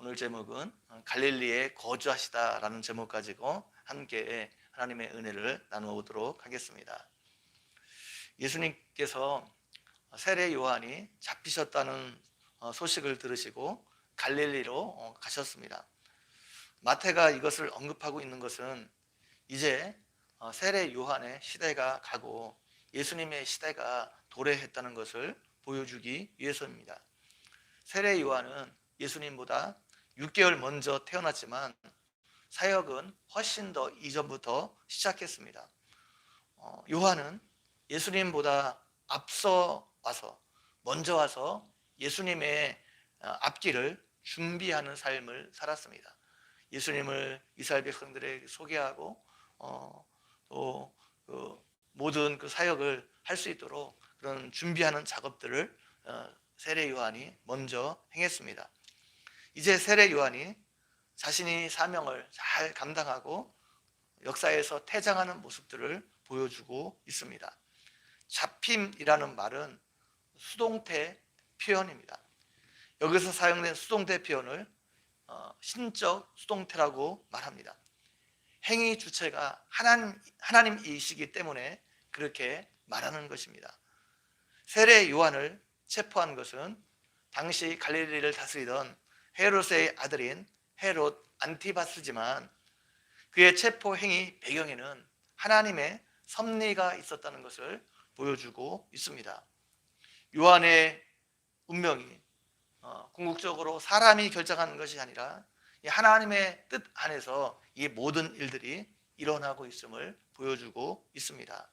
오늘 제목은 갈릴리에 거주하시다라는 제목 가지고 함께 하나님의 은혜를 나누어 보도록 하겠습니다. 예수님께서 세례 요한이 잡히셨다는 소식을 들으시고 갈릴리로 가셨습니다. 마태가 이것을 언급하고 있는 것은 이제 세례 요한의 시대가 가고 예수님의 시대가 도래했다는 것을 보여주기 위해서입니다. 세례 요한은 예수님보다 6개월 먼저 태어났지만 사역은 훨씬 더 이전부터 시작했습니다. 요한은 예수님보다 먼저 와서 예수님의 앞길을 준비하는 삶을 살았습니다. 예수님을 이스라엘 백성들에게 소개하고 또 모든 그 사역을 할 수 있도록 그런 준비하는 작업들을 세례 요한이 먼저 행했습니다. 이제 세례 요한이 자신이 사명을 잘 감당하고 역사에서 퇴장하는 모습들을 보여주고 있습니다. 잡힘이라는 말은 수동태 표현입니다. 여기서 사용된 수동태 표현을 신적 수동태라고 말합니다. 행위 주체가 하나님이시기 때문에 그렇게 말하는 것입니다. 세례 요한을 체포한 것은 당시 갈릴리를 다스리던 헤롯의 아들인 헤롯 안티바스지만 그의 체포 행위 배경에는 하나님의 섭리가 있었다는 것을 보여주고 있습니다. 요한의 운명이 궁극적으로 사람이 결정하는 것이 아니라 하나님의 뜻 안에서 이 모든 일들이 일어나고 있음을 보여주고 있습니다.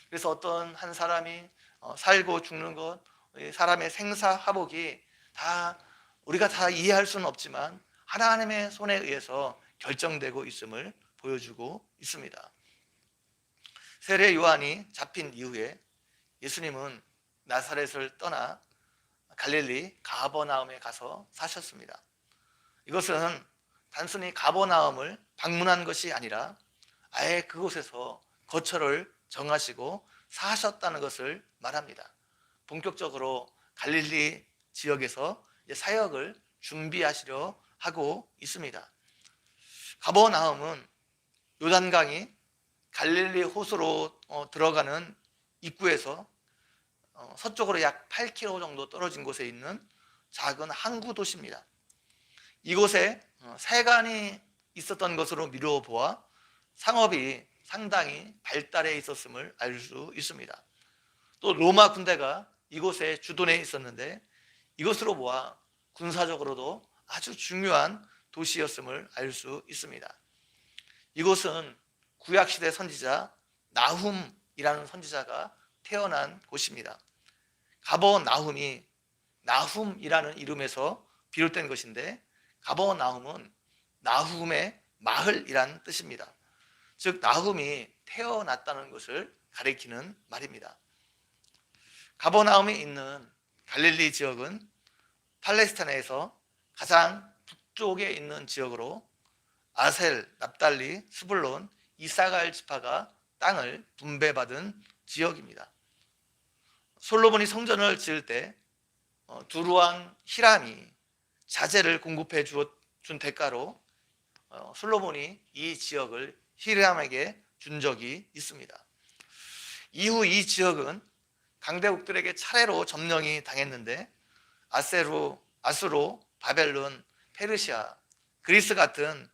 그래서 어떤 한 사람이 살고 죽는 것, 사람의 생사화복이 우리가 다 이해할 수는 없지만 하나님의 손에 의해서 결정되고 있음을 보여주고 있습니다. 세례 요한이 잡힌 이후에 예수님은 나사렛을 떠나 갈릴리 가버나움에 가서 사셨습니다. 이것은 단순히 가버나움을 방문한 것이 아니라 아예 그곳에서 거처를 정하시고 사셨다는 것을 말합니다. 본격적으로 갈릴리 지역에서 사역을 준비하시려 하고 있습니다. 가버나움은 요단강이 갈릴리 호수로 들어가는 입구에서 서쪽으로 약 8km 정도 떨어진 곳에 있는 작은 항구 도시입니다. 이곳에 세관이 있었던 것으로 미루어 보아 상업이 상당히 발달해 있었음을 알 수 있습니다. 또 로마 군대가 이곳에 주둔해 있었는데 이것으로 보아 군사적으로도 아주 중요한 도시였음을 알 수 있습니다. 이곳은 구약시대 선지자 나훔이라는 선지자가 태어난 곳입니다. 가버나움이 나훔이라는 이름에서 비롯된 것인데 가버나움은 나훔의 마을이란 뜻입니다. 즉 나훔이 태어났다는 것을 가리키는 말입니다. 가버나움에 있는 갈릴리 지역은 팔레스타인에서 가장 북쪽에 있는 지역으로 아셀, 납달리, 스불론, 이사갈 지파가 땅을 분배받은 지역입니다. 솔로몬이 성전을 지을 때 두루왕 히람이 자재를 공급해 준 대가로 솔로몬이 이 지역을 히람에게 준 적이 있습니다. 이후 이 지역은 강대국들에게 차례로 점령이 당했는데 아수로, 바벨론, 페르시아, 그리스 같은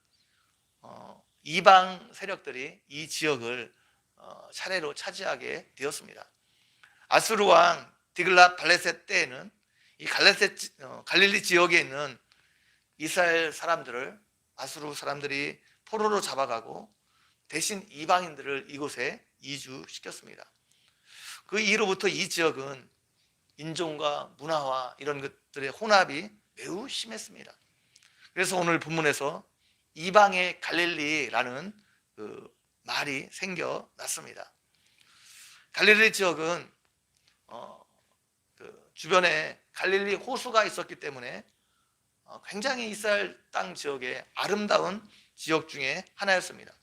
이방 세력들이 이 지역을 차례로 차지하게 되었습니다. 아수르 왕 디글랏 발레셋 때에는 이 갈릴리 지역에 있는 이스라엘 사람들을 아수르 사람들이 포로로 잡아가고 대신 이방인들을 이곳에 이주시켰습니다. 그 이후로부터 이 지역은 인종과 문화와 이런 것들의 혼합이 매우 심했습니다. 그래서 오늘 본문에서 이방의 갈릴리라는 그 말이 생겨났습니다. 갈릴리 지역은 주변에 갈릴리 호수가 있었기 때문에 굉장히 이스라엘 땅 지역의 아름다운 지역 중에 하나였습니다.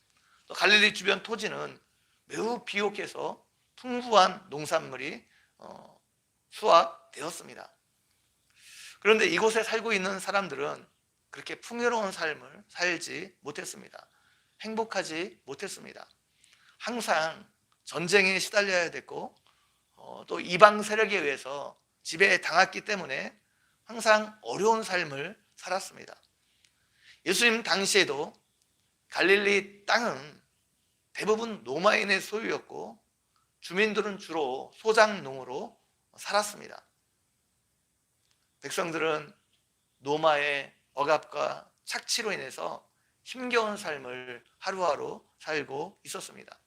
또 갈릴리 주변 토지는 매우 비옥해서 풍부한 농산물이 수확되었습니다. 그런데 이곳에 살고 있는 사람들은 그렇게 풍요로운 삶을 살지 못했습니다. 행복하지 못했습니다. 항상 전쟁에 시달려야 됐고 또 이방 세력에 의해서 지배당했기 때문에 항상 어려운 삶을 살았습니다. 예수님 당시에도 갈릴리 땅은 대부분 로마인의 소유였고 주민들은 주로 소작농으로 살았습니다. 백성들은 로마의 억압과 착취로 인해서 힘겨운 삶을 하루하루 살고 있었습니다.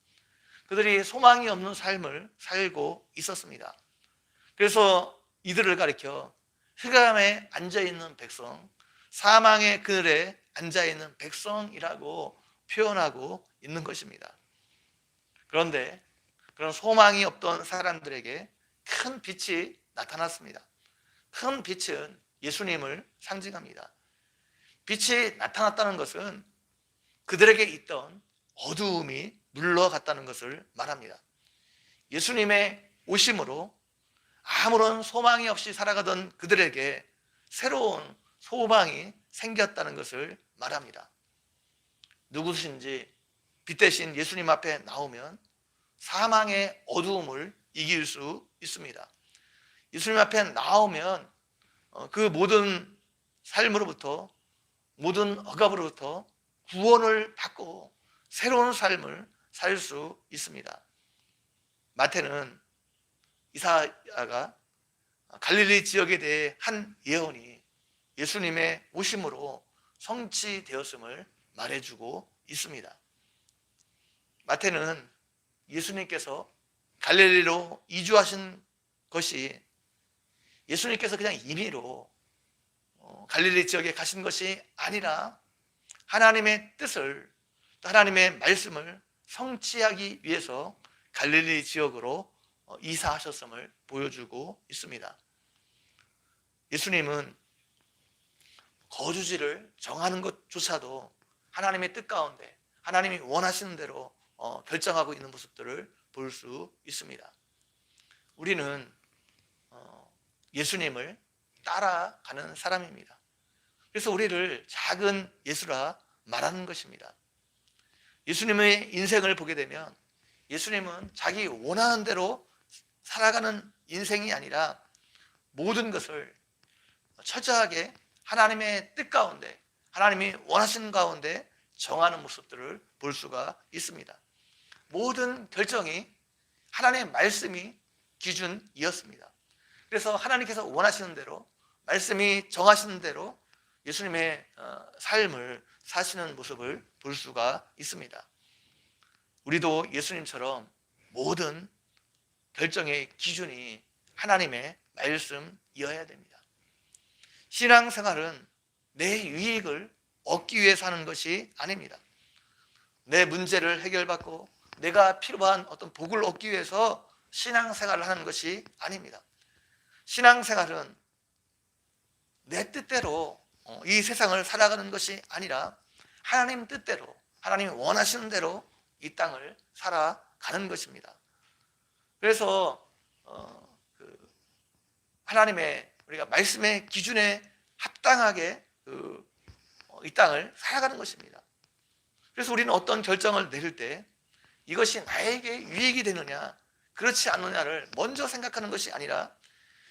그들이 소망이 없는 삶을 살고 있었습니다. 그래서 이들을 가리켜 흑암에 앉아있는 백성, 사망의 그늘에 앉아있는 백성이라고 표현하고 있는 것입니다. 그런데 그런 소망이 없던 사람들에게 큰 빛이 나타났습니다. 큰 빛은 예수님을 상징합니다. 빛이 나타났다는 것은 그들에게 있던 어두움이 물러갔다는 것을 말합니다. 예수님의 오심으로 아무런 소망이 없이 살아가던 그들에게 새로운 소망이 생겼다는 것을 말합니다. 누구신지 빛 대신 예수님 앞에 나오면 사망의 어두움을 이길 수 있습니다. 예수님 앞에 나오면 그 모든 삶으로부터, 모든 억압으로부터 구원을 받고 새로운 삶을 살 수 있습니다. 마태는 이사야가 갈릴리 지역에 대해 한 예언이 예수님의 오심으로 성취되었음을 말해주고 있습니다. 마태는 예수님께서 갈릴리로 이주하신 것이 예수님께서 그냥 임의로 갈릴리 지역에 가신 것이 아니라 하나님의 뜻을, 하나님의 말씀을 성취하기 위해서 갈릴리 지역으로 이사하셨음을 보여주고 있습니다. 예수님은 거주지를 정하는 것조차도 하나님의 뜻 가운데 하나님이 원하시는 대로 결정하고 있는 모습들을 볼 수 있습니다. 우리는 예수님을 따라가는 사람입니다. 그래서 우리를 작은 예수라 말하는 것입니다. 예수님의 인생을 보게 되면 예수님은 자기 원하는 대로 살아가는 인생이 아니라 모든 것을 철저하게 하나님의 뜻 가운데, 하나님이 원하시는 가운데 정하는 모습들을 볼 수가 있습니다. 모든 결정이 하나님의 말씀이 기준이었습니다. 그래서 하나님께서 원하시는 대로, 말씀이 정하시는 대로 예수님의 삶을 사시는 모습을 볼 수가 있습니다. 우리도 예수님처럼 모든 결정의 기준이 하나님의 말씀이어야 됩니다. 신앙생활은 내 유익을 얻기 위해서 하는 것이 아닙니다. 내 문제를 해결받고 내가 필요한 어떤 복을 얻기 위해서 신앙생활을 하는 것이 아닙니다. 신앙생활은 내 뜻대로 이 세상을 살아가는 것이 아니라 하나님 뜻대로, 하나님이 원하시는 대로 이 땅을 살아가는 것입니다. 그래서 하나님의 우리가 말씀의 기준에 합당하게 이 땅을 살아가는 것입니다. 그래서 우리는 어떤 결정을 내릴 때 이것이 나에게 유익이 되느냐 그렇지 않느냐를 먼저 생각하는 것이 아니라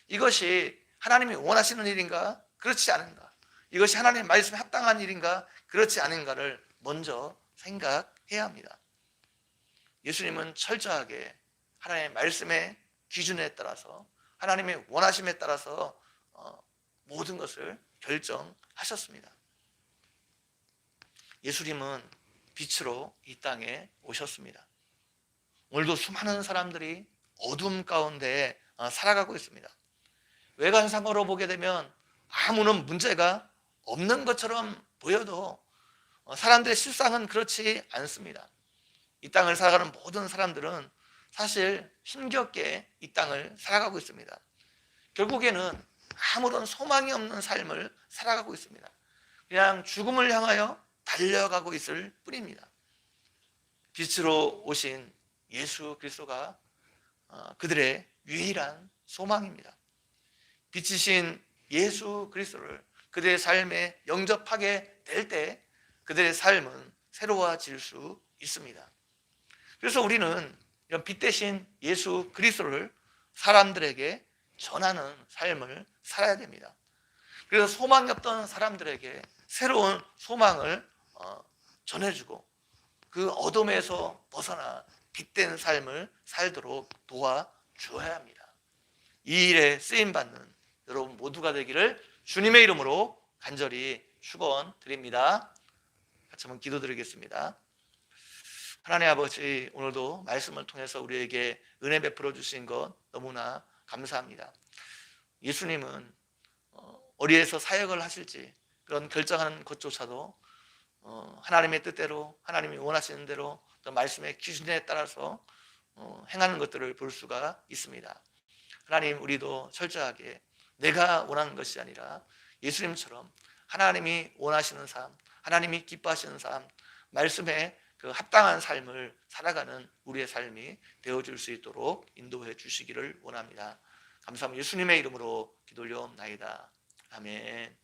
이것이 하나님이 원하시는 일인가 그렇지 않은가, 이것이 하나님의 말씀에 합당한 일인가 그렇지 않은가를 먼저 생각해야 합니다. 예수님은 철저하게 하나님의 말씀의 기준에 따라서, 하나님의 원하심에 따라서 모든 것을 결정하셨습니다. 예수님은 빛으로 이 땅에 오셨습니다. 오늘도 수많은 사람들이 어둠 가운데 살아가고 있습니다. 외관상으로 보게 되면 아무런 문제가 없는 것처럼 보여도 사람들의 실상은 그렇지 않습니다. 이 땅을 살아가는 모든 사람들은 사실 힘겹게 이 땅을 살아가고 있습니다. 결국에는 아무런 소망이 없는 삶을 살아가고 있습니다. 그냥 죽음을 향하여 달려가고 있을 뿐입니다. 빛으로 오신 예수 그리스도가 그들의 유일한 소망입니다. 빛이신 예수 그리스도를 그들의 삶에 영접하게 될 때 그들의 삶은 새로워질 수 있습니다. 그래서 우리는 이런 빛 대신 예수 그리스도를 사람들에게 전하는 삶을 살아야 됩니다. 그래서 소망이 없던 사람들에게 새로운 소망을 전해주고 그 어둠에서 벗어나 빛된 삶을 살도록 도와주어야 합니다. 이 일에 쓰임받는 여러분 모두가 되기를 주님의 이름으로 간절히 축원드립니다. 같이 한번 기도드리겠습니다. 하나님 아버지, 오늘도 말씀을 통해서 우리에게 은혜 베풀어 주신 것 너무나 감사합니다. 예수님은 어디에서 사역을 하실지 그런 결정하는 것조차도 하나님의 뜻대로, 하나님이 원하시는 대로 또 말씀의 기준에 따라서 행하는 것들을 볼 수가 있습니다. 하나님, 우리도 철저하게 내가 원하는 것이 아니라 예수님처럼 하나님이 원하시는 삶, 하나님이 기뻐하시는 삶, 말씀에 그 합당한 삶을 살아가는 우리의 삶이 되어줄 수 있도록 인도해 주시기를 원합니다. 감사합니다. 예수님의 이름으로 기도 올려옵나이다. 아멘.